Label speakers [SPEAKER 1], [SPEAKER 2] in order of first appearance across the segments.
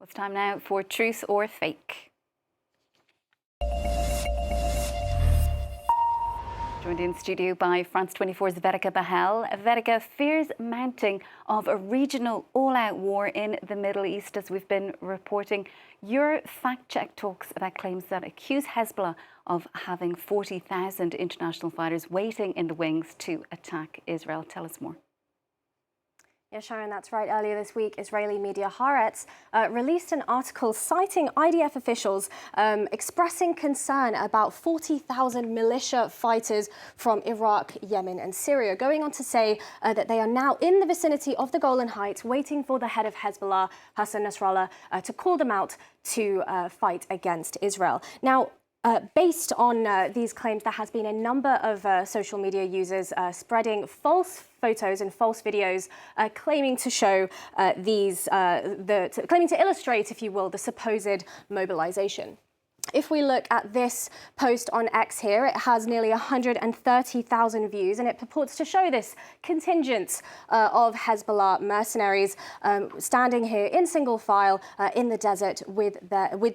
[SPEAKER 1] It's time now for Truth or Fake. Joined in studio by France 24's Vedika Bahl. Vedika, fears mounting of a regional all-out war in the Middle East, as we've been reporting. Your fact-check talks about claims that accuse Hezbollah of having 40,000 international fighters waiting in the wings to attack Israel. Tell us more.
[SPEAKER 2] Yeah, Sharon, that's right. Earlier this week, Israeli media Haaretz released an article citing IDF officials expressing concern about 40,000 militia fighters from Iraq, Yemen and Syria, going on to say that they are now in the vicinity of the Golan Heights waiting for the head of Hezbollah, Hassan Nasrallah, to call them out to fight against Israel. Now, based on these claims, there has been a number of social media users spreading false photos and false videos claiming to show claiming to illustrate, if you will, the supposed mobilization. If we look at this post on X here, it has nearly 130,000 views, and it purports to show this contingent of Hezbollah mercenaries standing here in single file in the desert with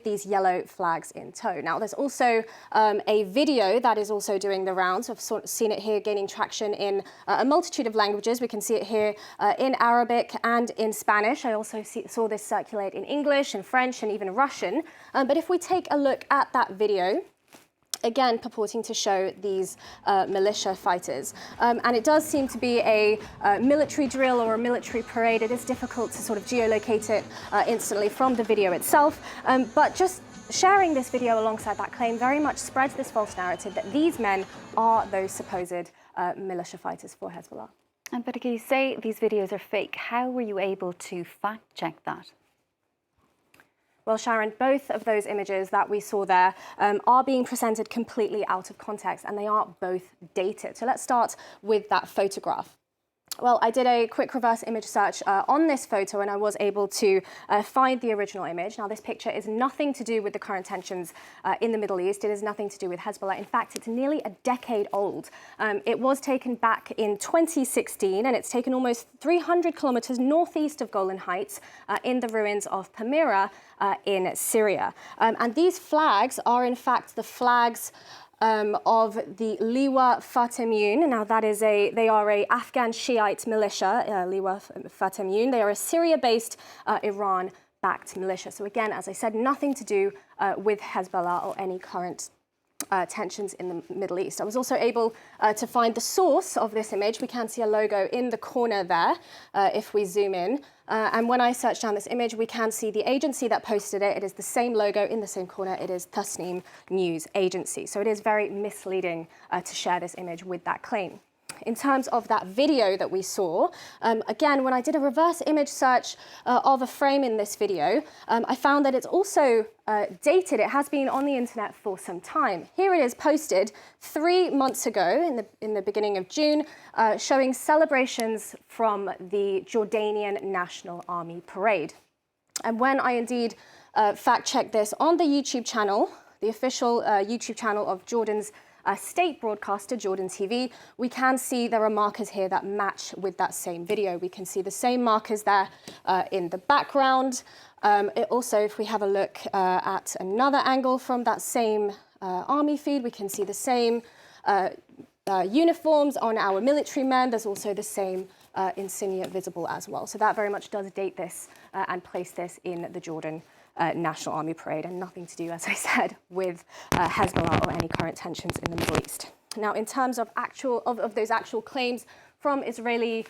[SPEAKER 2] these yellow flags in tow. Now, there's also a video that is also doing the rounds. I've seen it here gaining traction in a multitude of languages. We can see it here in Arabic and in Spanish. I also saw this circulate in English and French and even Russian. But if we take a look at that video, again purporting to show these militia fighters. And it does seem to be a military drill or a military parade. It is difficult to sort of geolocate it instantly from the video itself. But just sharing this video alongside that claim very much spreads this false narrative that these men are those supposed militia fighters for Hezbollah.
[SPEAKER 1] And but you say these videos are fake. How were you able to fact check that?
[SPEAKER 2] Well, Sharon, both of those images that we saw there are being presented completely out of context, and they are both dated. So let's start with that photograph. Well, I did a quick reverse image search on this photo, and I was able to find the original image. Now, this picture is nothing to do with the current tensions in the Middle East. It is nothing to do with Hezbollah. In fact, it's nearly a decade old. It was taken back in 2016, and it's taken almost 300 kilometers northeast of Golan Heights in the ruins of Palmyra in Syria. And these flags are, in fact, the flags of the Liwa Fatemiyun. Now, they are a Afghan Shiite militia, Liwa Fatemiyun. They are a Syria-based, Iran-backed militia. So again, as I said, nothing to do with Hezbollah or any current tensions in the Middle East. I was also able to find the source of this image. We can see a logo in the corner there if we zoom in. And when I search down this image, we can see the agency that posted it. It is the same logo in the same corner. It is Tasnim News Agency. So it is very misleading to share this image with that claim. In terms of that video that we saw, again, when I did a reverse image search of a frame in this video, I found that it's also dated. It has been on the internet for some time. Here it is posted 3 months ago in the beginning of June, showing celebrations from the Jordanian National Army Parade. And when I indeed fact-checked this on the YouTube channel, the official YouTube channel of Jordan's state broadcaster, Jordan TV, we can see there are markers here that match with that same video. We can see the same markers there in the background. Also, if we have a look at another angle from that same army feed, we can see the same uniforms on our military men. There's also the same insignia visible as well. So that very much does date this and place this in the Jordan National Army Parade, and nothing to do, as I said, with Hezbollah or any current tensions in the Middle East. Now, in terms of those actual claims from Israeli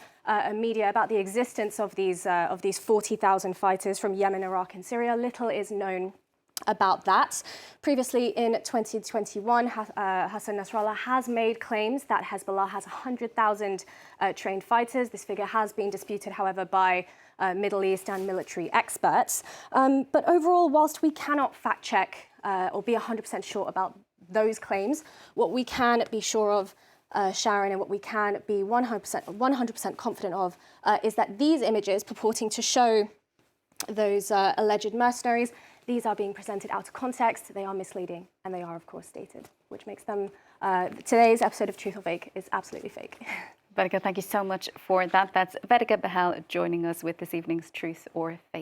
[SPEAKER 2] media about the existence of these 40,000 fighters from Yemen, Iraq, and Syria, little is known about that. Previously in 2021, Hassan Nasrallah has made claims that Hezbollah has 100,000 trained fighters. This figure has been disputed, however, by Middle East and military experts. But overall, whilst we cannot fact check or be 100% sure about those claims, what we can be sure of, Sharon, and what we can be 100% confident of is that these images purporting to show those alleged mercenaries, these are being presented out of context, they are misleading, and they are, of course, dated, which makes them, today's episode of Truth or Fake is absolutely fake.
[SPEAKER 1] Vedika, thank you so much for that. That's Vedika Bahl joining us with this evening's Truth or Fake.